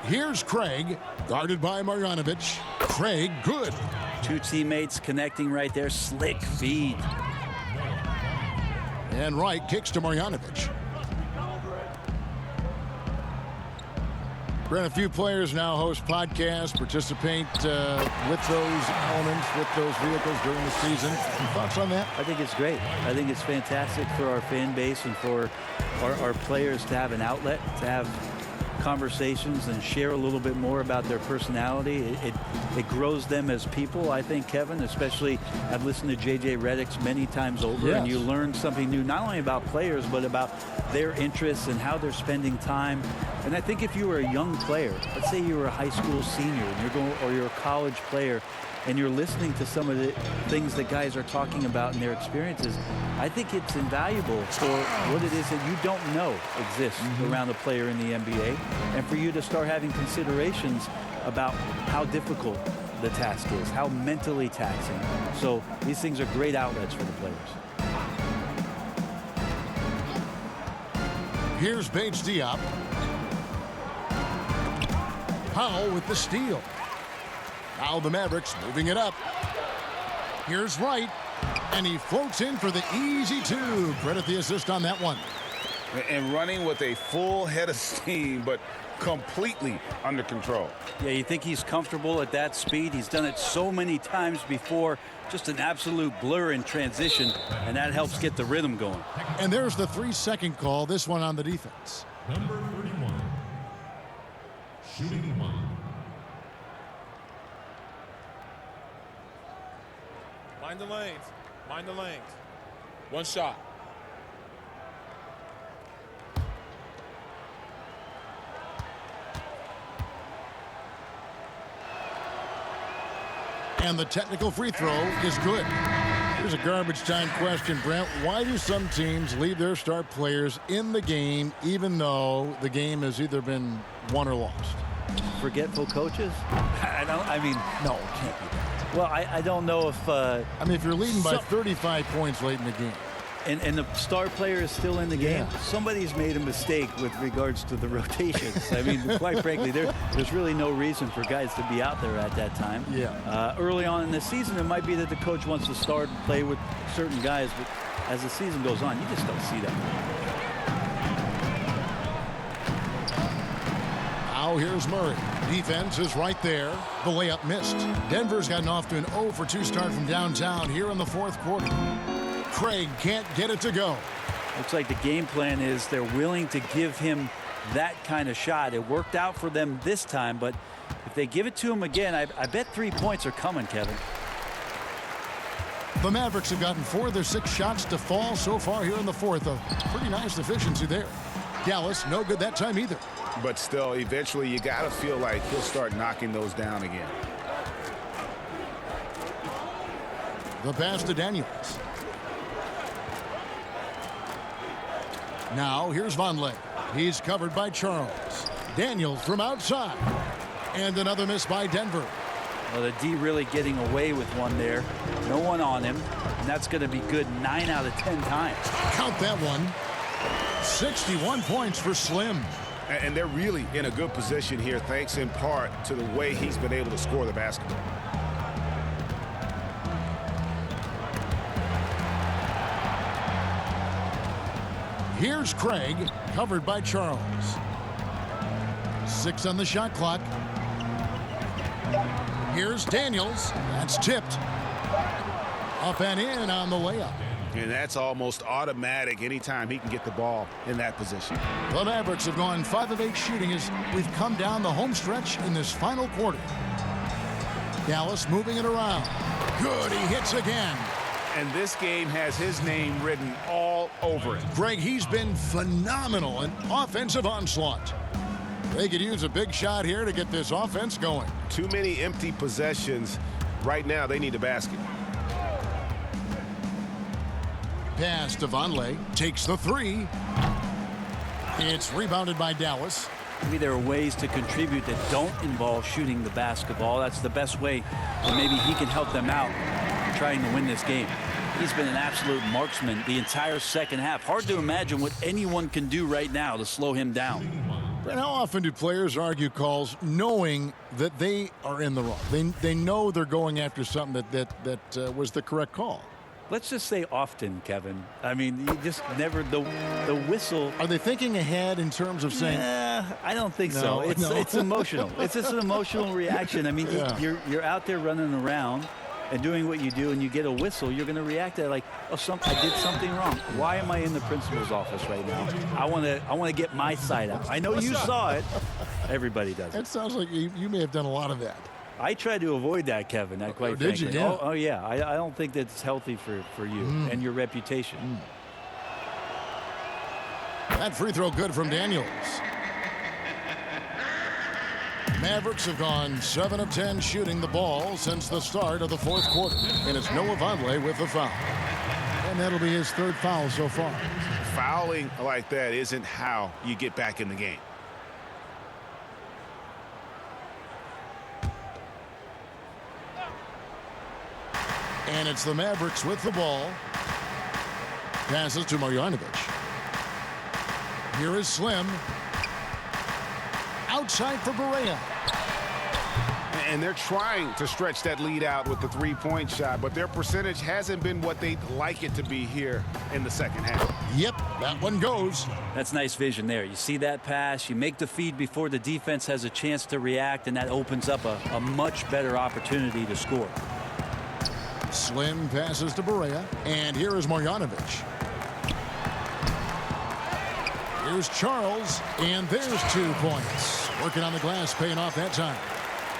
Here's Craig, guarded by Marjanovic. Craig, good. 2 teammates connecting right there. Slick feed. And Wright kicks to Marjanovic. Brent, a few players now host podcasts, participate with those elements, with those vehicles during the season. Any thoughts on that? I think it's great. I think it's fantastic for our fan base and for our players to have an outlet, to have conversations and share a little bit more about their personality. It grows them as people, I think, Kevin, especially I've listened to J.J. Redick's many times over, and you learn something new, not only about players, but about their interests and how they're spending time. And I think if you were a young player, let's say you were a high school senior and you're a college player, and you're listening to some of the things that guys are talking about in their experiences, I think it's invaluable for what it is that you don't know exists around a player in the NBA, and for you to start having considerations about how difficult the task is, how mentally taxing. So these things are great outlets for the players. Here's Bates Diop. Powell with the steal. Now the Mavericks moving it up. Here's Wright. And he floats in for the easy two. Credit the assist on that one. And running with a full head of steam, but completely under control. Yeah, you think he's comfortable at that speed? He's done it so many times before. Just an absolute blur in transition, and that helps get the rhythm going. And there's the 3-second call, this one on the defense. Number 31, shooting one. Mind the lanes. Mind the lanes. One shot. And the technical free throw is good. Here's a garbage time question, Brent. Why do some teams leave their star players in the game even though the game has either been won or lost? Forgetful coaches? No, it can't be that. Well, I don't know if... if you're leading by 35 points late in the game. And the star player is still in the game. Yeah. Somebody's made a mistake with regards to the rotations. I mean, quite frankly, there's really no reason for guys to be out there at that time. Yeah. Early on in the season, it might be that the coach wants to start and play with certain guys, but as the season goes on, you just don't see that. Now here's Murray. Defense is right there. The layup missed. Denver's gotten off to an 0-for-2 start from downtown here in the fourth quarter. Craig can't get it to go. Looks like the game plan is they're willing to give him that kind of shot. It worked out for them this time, but if they give it to him again, I bet 3 points are coming, Kevin. The Mavericks have gotten 4 of their 6 shots to fall so far here in the fourth. A pretty nice efficiency there. Dallas, no good that time either. But still, eventually, you got to feel like he'll start knocking those down again. The pass to Daniels. Now here's Vonleh. He's covered by Charles. Daniels from outside. And another miss by Denver. Well, the D really getting away with one there. No one on him. And that's going to be good 9 out of 10 times. Count that one. 61 points for Slim. And they're really in a good position here, thanks in part to the way he's been able to score the basketball. Here's Craig, covered by Charles. 6 on the shot clock. Here's Daniels. That's tipped. Up and in on the layup. And that's almost automatic anytime he can get the ball in that position. The Mavericks have gone 5 of 8 shooting as we've come down the home stretch in this final quarter. Dallas moving it around. Good, he hits again. And this game has his name written all over it. Greg, he's been phenomenal in offensive onslaught. They could use a big shot here to get this offense going. Too many empty possessions. Right now, they need a basket. Pass to Vonleh. Takes the 3. It's rebounded by Dallas. Maybe there are ways to contribute that don't involve shooting the basketball. That's the best way that maybe he can help them out trying to win this game. He's been an absolute marksman the entire second half. Hard to imagine what anyone can do right now to slow him down. And how often do players argue calls knowing that they are in the wrong? They know they're going after something that was the correct call. Let's just say often, Kevin. I mean, you just never, the whistle. Are they thinking ahead in terms of saying? I don't think so. It's emotional. It's just an emotional reaction. I mean, you're out there running around and doing what you do, and you get a whistle, you're going to react to it like, oh, I did something wrong. Why am I in the principal's office right now? I want to get my side out. I know you saw it. Everybody does it. That sounds like you may have done a lot of that. I try to avoid that, Kevin. Quite did frankly. you? Yeah. Oh yeah. I don't think that's healthy for you and your reputation. That free throw good from Daniels. Mavericks have gone 7 of 10 shooting the ball since the start of the fourth quarter. And it's Noah Vonleh with the foul. And that'll be his 3rd foul so far. Fouling like that isn't how you get back in the game. And it's the Mavericks with the ball. Passes to Marjanovic. Here is Slim. Outside for Barea. And they're trying to stretch that lead out with the three-point shot, but their percentage hasn't been what they'd like it to be here in the second half. Yep, that one goes. That's nice vision there. You see that pass, you make the feed before the defense has a chance to react, and that opens up a much better opportunity to score. Slim passes to Barea, and here is Marjanovic. Here's Charles, and there's 2 points. Working on the glass, paying off that time.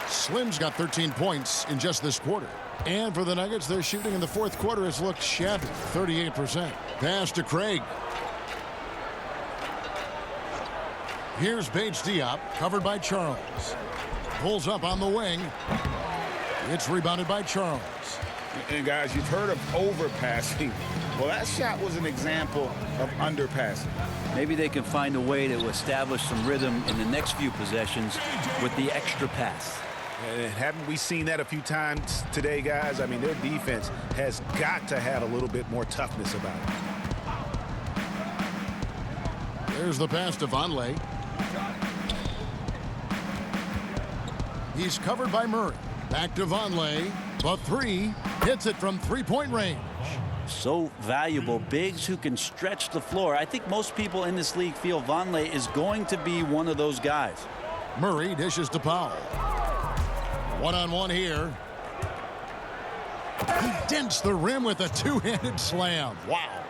Slim's got 13 points in just this quarter. And for the Nuggets, their shooting in the fourth quarter has looked shabby, 38%. Pass to Craig. Here's Bates Diop, covered by Charles. Pulls up on the wing. It's rebounded by Charles. And guys, you've heard of overpassing. Well, that shot was an example of underpassing. Maybe they can find a way to establish some rhythm in the next few possessions with the extra pass. And haven't we seen that a few times today, guys? I mean, their defense has got to have a little bit more toughness about it. There's the pass to Vonleh. He's covered by Murray. Back to Vonleh. The three hits it from three-point range. So valuable. Bigs who can stretch the floor. I think most people in this league feel Vonleh is going to be one of those guys. Murray dishes to Powell. One-on-one here. He dents the rim with a two-handed slam. Wow.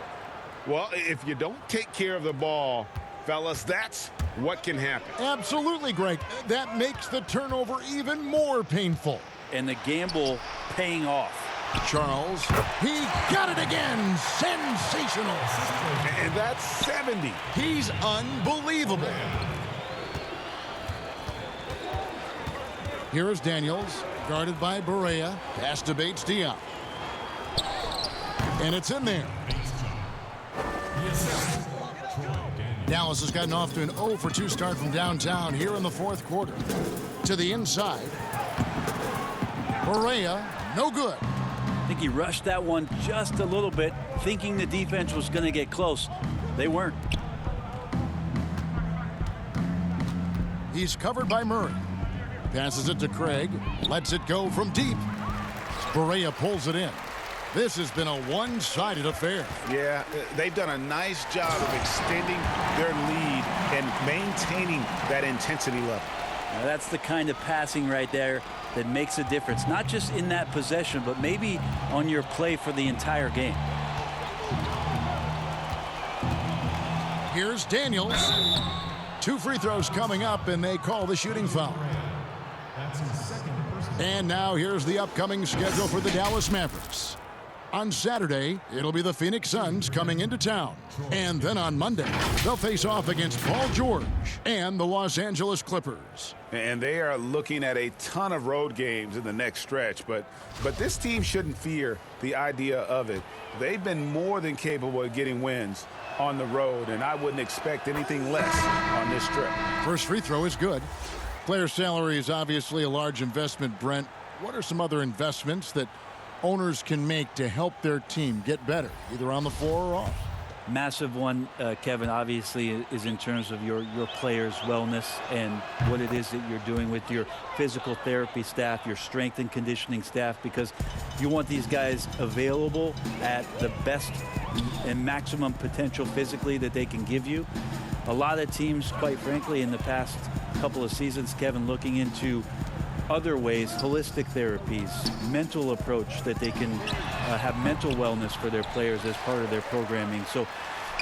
Well, if you don't take care of the ball, fellas, that's what can happen. Absolutely, Greg. That makes the turnover even more painful. And the gamble paying off. Charles, he got it again. Sensational. And that's 70. He's unbelievable. Here is Daniels, guarded by Barea. Pass to Bates Diop. And it's in there. Dallas has gotten off to an 0 for 2 start from downtown here in the fourth quarter. To the inside. Barea, no good. I think he rushed that one just a little bit, thinking the defense was going to get close. They weren't. He's covered by Murray. Passes it to Craig. Lets it go from deep. Barea pulls it in. This has been a one-sided affair. Yeah, they've done a nice job of extending their lead and maintaining that intensity level. Now that's the kind of passing right there that makes a difference, not just in that possession, but maybe on your play for the entire game. Here's Daniels. 2 free throws coming up, and they call the shooting foul. And now here's the upcoming schedule for the Dallas Mavericks. On Saturday, it'll be the Phoenix Suns coming into town. And then on Monday, they'll face off against Paul George and the Los Angeles Clippers. And they are looking at a ton of road games in the next stretch, but this team shouldn't fear the idea of it. They've been more than capable of getting wins on the road, and I wouldn't expect anything less on this trip. First free throw is good. Player salary is obviously a large investment, Brent. What are some other investments that owners can make to help their team get better, either on the floor or off? Massive one, Kevin, obviously, is in terms of your players' wellness and what it is that you're doing with your physical therapy staff, your strength and conditioning staff, because you want these guys available at the best and maximum potential physically that they can give you. A lot of teams, quite frankly, in the past couple of seasons, Kevin, looking into other ways, holistic therapies, mental approach that they can have mental wellness for their players as part of their programming. So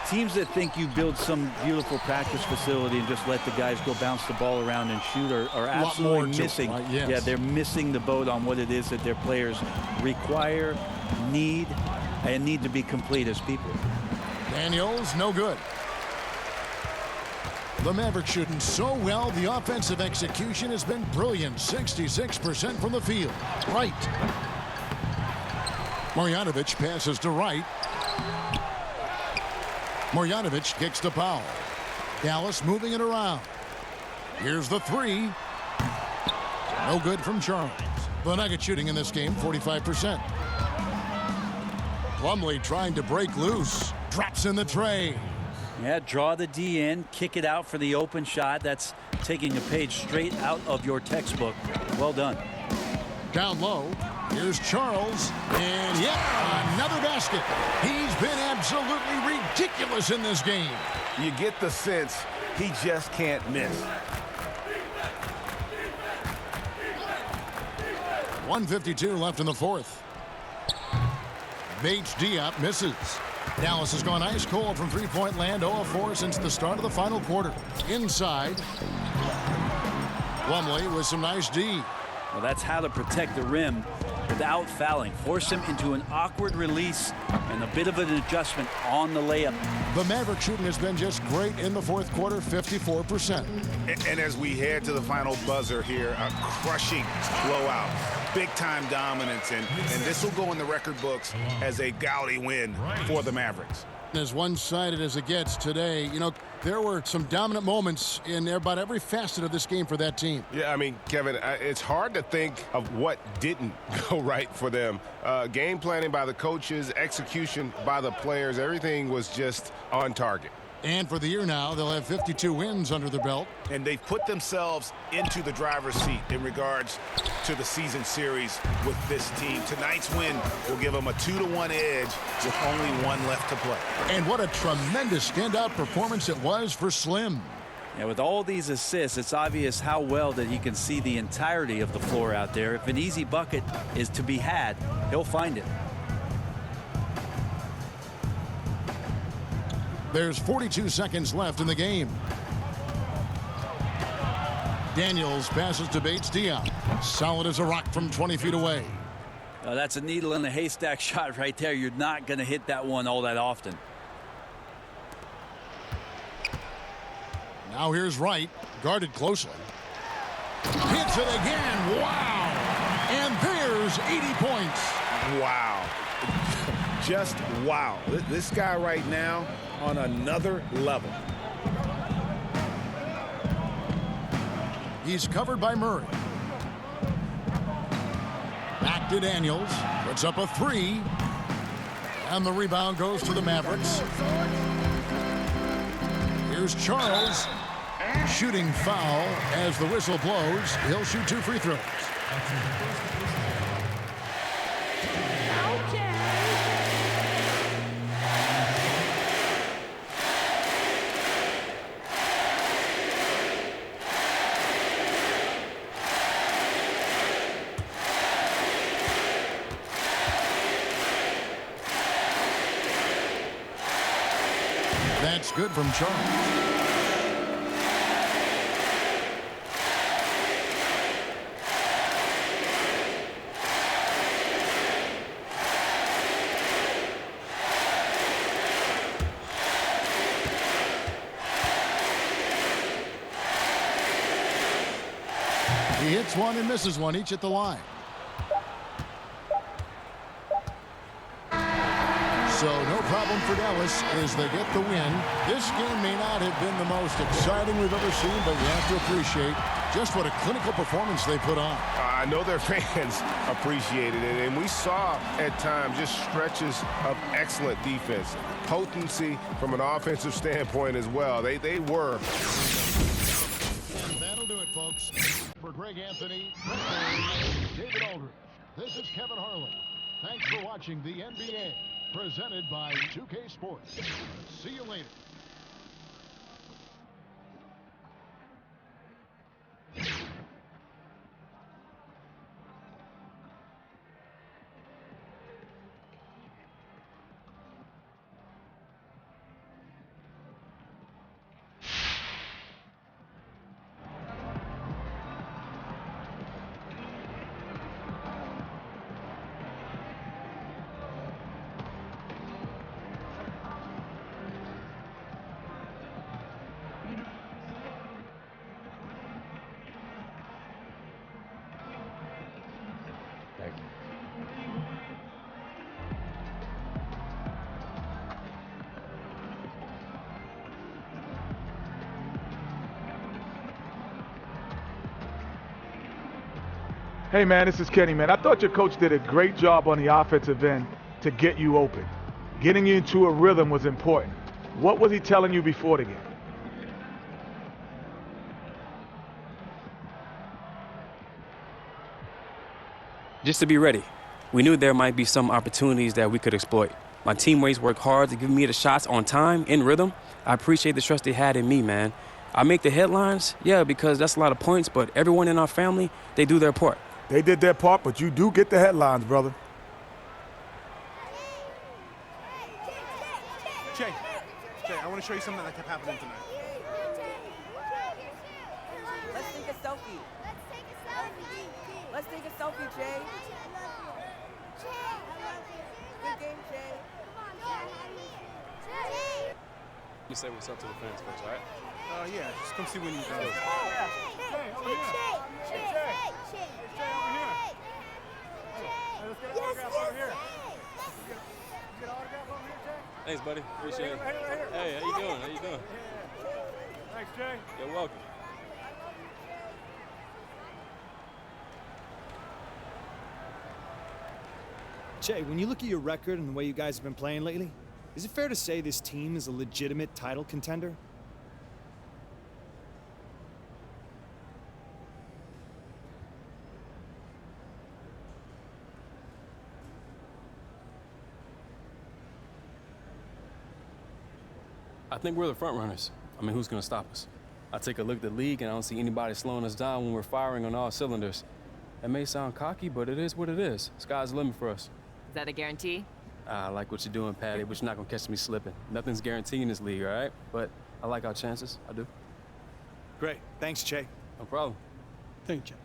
teams that think you build some beautiful practice facility and just let the guys go bounce the ball around and shoot are absolutely missing. Yes. Yeah, they're missing the boat on what it is that their players require, need to be complete as people. Daniels, no good. The Mavericks shooting so well, the offensive execution has been brilliant. 66% from the field. Wright. Marjanovic passes to Wright. Marjanovic kicks to Powell. Dallas moving it around. Here's the three. No good from Charles. The Nuggets shooting in this game, 45%. Plumlee trying to break loose. Drops in the tray. Yeah, draw the D in, kick it out for the open shot. That's taking a page straight out of your textbook. Well done. Down low, here's Charles, and another basket. He's been absolutely ridiculous in this game. You get the sense he just can't miss. 1:52 left in the fourth. Bates Diop misses. Dallas has gone ice cold from three-point land, 0 of 4 since the start of the final quarter. Inside, Plumlee with some nice D. Well, that's how to protect the rim without fouling. Force him into an awkward release and a bit of an adjustment on the layup. The Maverick shooting has been just great in the fourth quarter, 54%. And as we head to the final buzzer here, a crushing blowout. Big-time dominance, and this will go in the record books as a gaudy win for the Mavericks. As one-sided as it gets today, you know, there were some dominant moments in about every facet of this game for that team. Yeah, I mean, Kevin, it's hard to think of what didn't go right for them. Game planning by the coaches, execution by the players, everything was just on target. And for the year now, they'll have 52 wins under their belt. And they've put themselves into the driver's seat in regards to the season series with this team. Tonight's win will give them a 2-1 edge with only one left to play. And what a tremendous standout performance it was for Slim. Yeah, with all these assists, it's obvious how well that he can see the entirety of the floor out there. If an easy bucket is to be had, he'll find it. There's 42 seconds left in the game. Daniels passes to Bates Diop. Solid as a rock from 20 feet away. That's a needle in the haystack shot right there. You're not going to hit that one all that often. Now here's Wright, guarded closely. Hits it again. Wow. And there's 80 points. Wow. Just wow. This guy right now on another level. He's covered by Murray. Back to Daniels. Puts up a three. And the rebound goes to the Mavericks. Here's Charles. Shooting foul as the whistle blows. He'll shoot 2 free throws. That's good from Charles. He hits one and misses one, each at the line. So no problem for Dallas as they get the win. This game may not have been the most exciting we've ever seen, but we have to appreciate just what a clinical performance they put on. I know their fans appreciated it, and we saw at times just stretches of excellent defense. Potency from an offensive standpoint as well. They were. And that'll do it, folks. For Greg Anthony, David Aldridge, this is Kevin Harlan. Thanks for watching the NBA, presented by 2K Sports. See you later. Hey, man, this is Kenny, man. I thought your coach did a great job on the offensive end to get you open. Getting you into a rhythm was important. What was he telling you before the game? just to be ready. We knew there might be some opportunities that we could exploit. My teammates worked hard to give me the shots on time, in rhythm. I appreciate the trust they had in me, man. I make the headlines, yeah, because that's a lot of points, but everyone in our family, they do their part. They did their part, but you do get the headlines, brother. Jay, I want to show you something that kept happening tonight. Let's take a selfie. Let's take a selfie, Jay. Good game, Jay. Let me say what's up to the fans first, all right? Yeah, just come see when you go. Thanks, buddy. Appreciate it. Hey, how you doing? How you doing? Thanks, Jay. You're welcome. Jay, when you look at your record and the way you guys have been playing lately, is it fair to say this team is a legitimate title contender? I think we're the front runners. I mean, who's going to stop us? I take a look at the league, and I don't see anybody slowing us down when we're firing on all cylinders. That may sound cocky, but it is what it is. Sky's the limit for us. Is that a guarantee? I like what you're doing, Patty, but you're not going to catch me slipping. Nothing's guaranteed in this league, all right? But I like our chances. I do. Great. Thanks, Jay. No problem. Thank you, Jay.